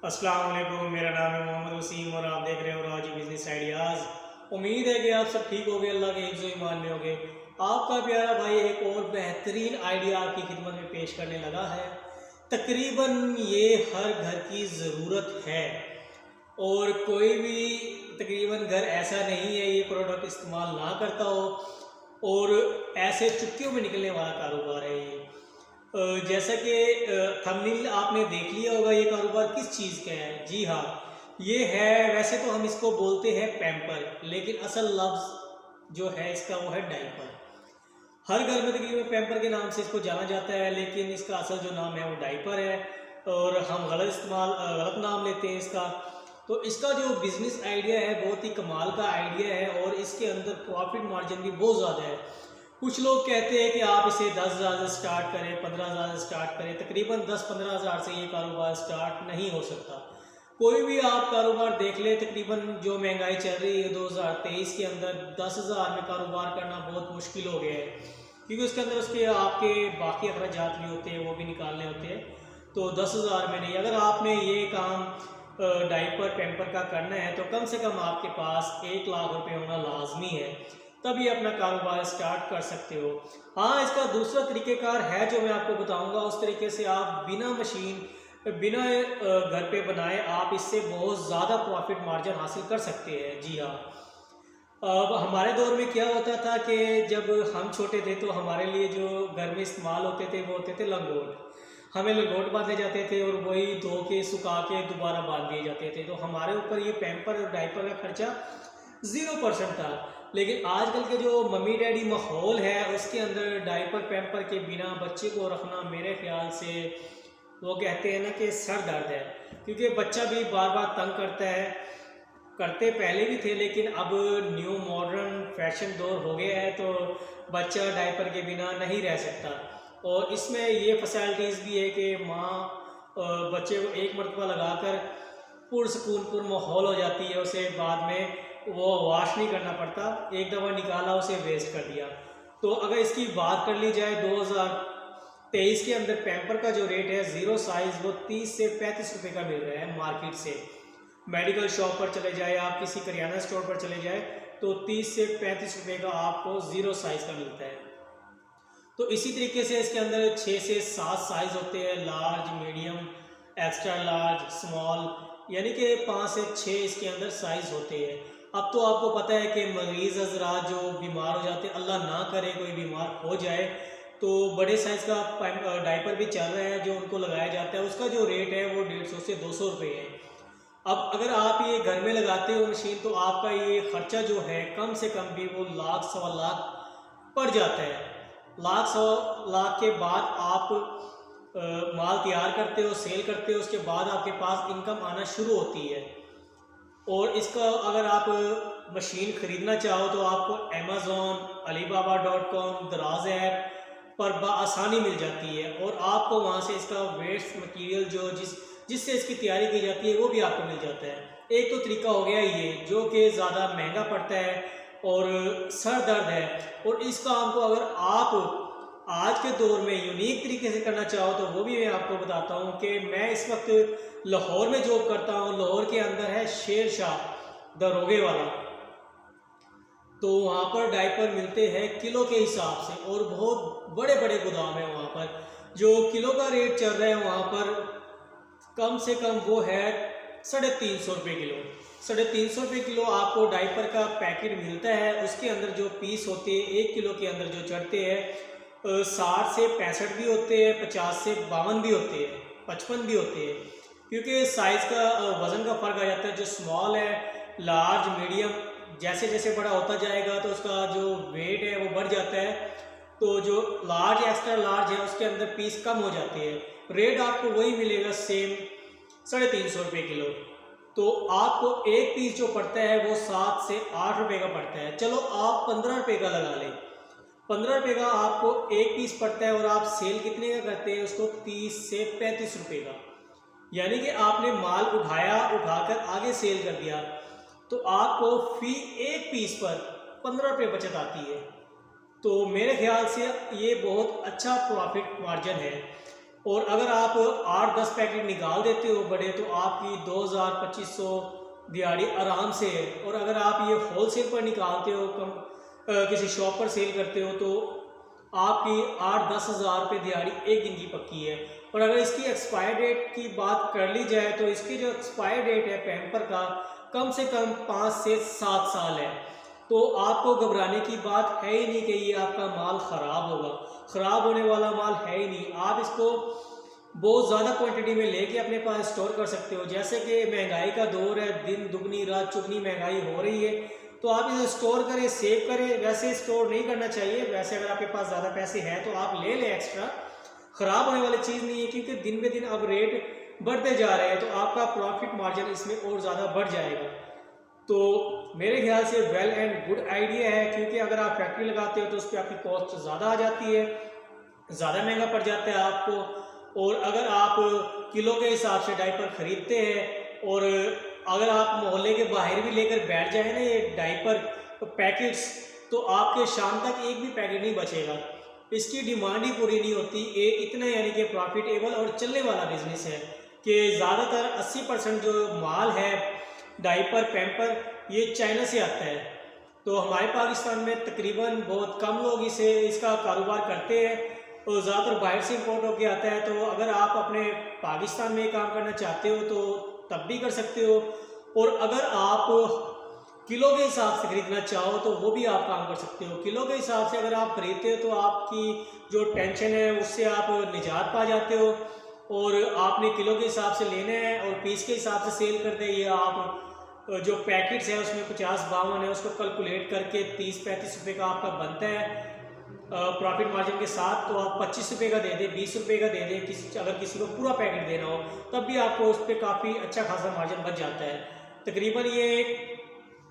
अस्सलाम वालेकुम, मेरा नाम है मोहम्मद वसीम और आप देख रहे हो राजी बिजनेस आइडियाज़। उम्मीद है कि आप सब ठीक होगे, अल्लाह के हिफ्ज़ ईमान में होगे। आपका प्यारा भाई एक और बेहतरीन आइडिया आपकी खिदमत में पेश करने लगा है। तकरीबन ये हर घर की ज़रूरत है और कोई भी तकरीबन घर ऐसा नहीं है ये प्रोडक्ट इस्तेमाल ना करता हो और ऐसे चुटकियों में निकलने वाला कारोबार है ये। जैसा कि थंबनेल आपने देख लिया होगा, ये कारोबार किस चीज़ का है। जी हाँ, ये है, वैसे तो हम इसको बोलते हैं पैम्पर, लेकिन असल लफ्ज़ जो है इसका वो है डायपर। हर घर में तकरीबन पैम्पर के नाम से इसको जाना जाता है, लेकिन इसका असल जो नाम है वो डायपर है और हम गलत नाम लेते हैं इसका। तो इसका जो बिज़नेस आइडिया है बहुत ही कमाल का आइडिया है और इसके अंदर प्रॉफिट मार्जिन भी बहुत ज़्यादा है। कुछ लोग कहते हैं कि आप इसे 10,000 से स्टार्ट करें, 15,000 से स्टार्ट करें। तकरीबन 10-15 हज़ार से ये कारोबार स्टार्ट नहीं हो सकता। कोई भी आप कारोबार देख ले, तकरीबन जो महंगाई चल रही है 2023 के अंदर 10,000 में कारोबार करना बहुत मुश्किल हो गया है, क्योंकि उसके अंदर उसके आपके बाकी अखराजात भी होते हैं, वो भी निकालने होते हैं। तो 10,000 में नहीं, अगर आपने ये काम डायपर पैम्पर का करना है तो कम से कम आपके पास 1 लाख रुपए होना लाजमी है, तभी अपना कारोबार स्टार्ट कर सकते हो। हाँ, इसका दूसरा तरीक़ेकार है जो मैं आपको बताऊंगा। उस तरीके से आप बिना मशीन, बिना घर पे बनाए आप इससे बहुत ज़्यादा प्रॉफिट मार्जिन हासिल कर सकते हैं। जी हाँ, अब हमारे दौर में क्या होता था कि जब हम छोटे थे तो हमारे लिए जो घर में इस्तेमाल होते थे वो होते थे लंगोट। हमें लंगोट बांधे जाते थे और वही धो के सुखा के दोबारा बांध दिए जाते थे, तो हमारे ऊपर ये पैम्पर और डायपर का खर्चा 0% था। लेकिन आजकल के जो मम्मी डैडी माहौल है उसके अंदर डायपर पैम्पर के बिना बच्चे को रखना, मेरे ख्याल से वो कहते हैं ना कि सर दर्द है, क्योंकि बच्चा भी बार बार तंग करता है। करते पहले भी थे, लेकिन अब न्यू मॉडर्न फैशन दौर हो गया है तो बच्चा डायपर के बिना नहीं रह सकता। और इसमें ये फैसिलिटीज़ भी है कि माँ बच्चे को एक मरतबा लगाकर पुरसकून माहौल हो जाती है, उसे बाद में वो वॉश नहीं करना पड़ता, एक दफ़ा निकाला उसे वेस्ट कर दिया। तो अगर इसकी बात कर ली जाए 2023 के अंदर पैम्पर का जो रेट है ज़ीरो साइज़ वो 30 से 35 रुपये का मिल रहा है मार्केट से। मेडिकल शॉप पर चले जाए, आप किसी करियाना स्टोर पर चले जाए तो 30 से 35 रुपये का आपको ज़ीरो साइज़ का मिलता है। तो इसी तरीके से इसके अंदर 6 से 7 साइज़ होते हैं, large, medium, extra large, small, यानी कि 5 से 6 इसके अंदर साइज़ होते हैं। अब तो आपको पता है कि मरीज़ हज़रात जो बीमार हो जाते हैं, अल्लाह ना करे कोई बीमार हो जाए, तो बड़े साइज़ का डायपर भी चल रहा है जो उनको लगाया जाता है, उसका जो रेट है वो 150 से 200 रुपये है। अब अगर आप ये घर में लगाते हो मशीन तो आपका ये ख़र्चा जो है कम से कम भी वो लाख सवा लाख पड़ जाता है। लाख सवा लाख के बाद आप माल तैयार करते हो, सेल करते हो, उसके बाद आपके पास इनकम आना शुरू होती है। और इसका अगर आप मशीन ख़रीदना चाहो तो आपको अमेज़ॉन, alibaba.com, दराज ऐप पर बआसानी मिल जाती है और आपको वहाँ से इसका वेस्ट मटेरियल जो जिससे इसकी तैयारी की जाती है वो भी आपको मिल जाता है। एक तो तरीका हो गया ये जो कि ज़्यादा महंगा पड़ता है और सर दर्द है, और इस काम को अगर आप आज के दौर में यूनिक तरीके से करना चाहो तो वो भी मैं आपको बताता हूँ कि मैं इस वक्त लाहौर में जॉब करता हूँ। लाहौर के अंदर है शेर शाह दरोगे वाला, तो वहाँ पर डायपर मिलते हैं किलो के हिसाब से और बहुत बड़े बड़े गोदाम है वहाँ पर। जो किलो का रेट चल रहा है वहाँ पर कम से कम वो है 350 रुपये किलो। 350 रुपये किलो आपको डायपर का पैकेट मिलता है। उसके अंदर जो पीस होते हैं 1 किलो के अंदर जो चढ़ते हैं 60 से 65 भी होते हैं, 50 से 52 भी होते हैं, 55 भी होते हैं, क्योंकि साइज़ का वज़न का फ़र्क आ जाता है। जो स्मॉल है, लार्ज, मीडियम, जैसे जैसे बड़ा होता जाएगा तो उसका जो वेट है वो बढ़ जाता है। तो जो लार्ज, एक्स्ट्रा लार्ज है उसके अंदर पीस कम हो जाते हैं। रेट आपको वही मिलेगा सेम 350 रुपये किलो। तो आपको एक पीस जो पड़ता है वो 7 से 8 रुपये का पड़ता है। चलो आप 15 रुपये का लगा लें, 15 रुपये का आपको एक पीस पड़ता है और आप सेल कितने का करते हैं उसको 30 से 35 रुपये का, यानी कि आपने माल उठाकर आगे सेल कर दिया तो आपको फी एक पीस पर 15 रुपये बचत आती है। तो मेरे ख्याल से ये बहुत अच्छा प्रॉफिट मार्जिन है। और अगर आप 8-10 पैकेट निकाल देते हो बड़े, तो आपकी 2000-2500 दिहाड़ी आराम से है। और अगर आप ये होलसेल पर निकालते हो, किसी शॉप पर सेल करते हो, तो आपकी 8-10 हज़ार रुपये दिहाड़ी एक दिन की पक्की है। और अगर इसकी एक्सपायर डेट की बात कर ली जाए तो इसकी जो एक्सपायर डेट है पैम्पर का, कम से कम 5 से 7 साल है। तो आपको घबराने की बात है ही नहीं कि ये आपका माल ख़राब होगा, ख़राब होने वाला माल है ही नहीं। आप इसको बहुत ज़्यादा क्वांटिटी में लेके अपने पास स्टोर कर सकते हो। जैसे कि महंगाई का दौर है, दिन दुगनी रात चुगनी महंगाई हो रही है, तो आप इसे स्टोर करें, सेव करें। वैसे स्टोर नहीं करना चाहिए, वैसे अगर आपके पास ज़्यादा पैसे हैं तो आप ले लें एक्स्ट्रा, ख़राब होने वाली चीज़ नहीं है, क्योंकि दिन ब दिन अब रेट बढ़ते जा रहे हैं, तो आपका प्रॉफिट मार्जिन इसमें और ज़्यादा बढ़ जाएगा। तो मेरे ख्याल से वेल एंड गुड आइडिया है, क्योंकि अगर आप फैक्ट्री लगाते हो तो उस पर आपकी कॉस्ट ज़्यादा आ जाती है, ज़्यादा महंगा पड़ जाता है आपको। और अगर आप किलो के हिसाब से डायपर ख़रीदते हैं, और अगर आप मोहल्ले के बाहर भी लेकर बैठ जाए ना ये डायपर पैकेट्स, तो आपके शाम तक एक भी पैकेट नहीं बचेगा। इसकी डिमांड ही पूरी नहीं होती। ये इतना यानी कि प्रॉफिटेबल और चलने वाला बिजनेस है कि ज़्यादातर 80% जो माल है डायपर पैम्पर ये चाइना से आता है। तो हमारे पाकिस्तान में तकरीबन बहुत कम लोग इसका कारोबार करते हैं, और ज़्यादातर बाहर से इंपोर्ट होकर आता है। तो अगर आप अपने पाकिस्तान में काम करना चाहते हो तो तब भी कर सकते हो, और अगर आप किलो के हिसाब से खरीदना चाहो तो वो भी आप काम कर सकते हो। किलो के हिसाब से अगर आप खरीदते हो तो आपकी जो टेंशन है उससे आप निजात पा जाते हो, और आपने किलो के हिसाब से लेना है और पीस के हिसाब से सेल करते हैं। ये आप जो पैकेट्स है उसमें 50-52 है, उसको कैलकुलेट करके 30-35 रुपये का आपका बनता है प्रॉफिट मार्जिन के साथ। तो आप 25 रुपये का दे दें, 20 रुपये का दे दें, अगर किसी को पूरा पैकेट देना हो तब भी आपको उस पर काफ़ी अच्छा खासा मार्जिन बच जाता है। तकरीबन ये एक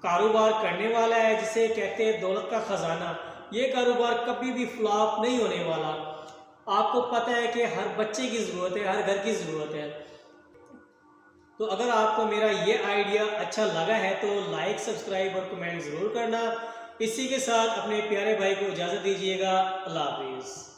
कारोबार करने वाला है जिसे कहते हैं दौलत का ख़जाना। ये कारोबार कभी भी फ्लॉप नहीं होने वाला। आपको पता है कि हर बच्चे की ज़रूरत है, हर घर की ज़रूरत है। तो अगर आपको मेरा ये आइडिया अच्छा लगा है तो लाइक, सब्सक्राइब और कमेंट ज़रूर करना। इसी के साथ अपने प्यारे भाई को इजाज़त दीजिएगा। अल्लाह हाफिज़।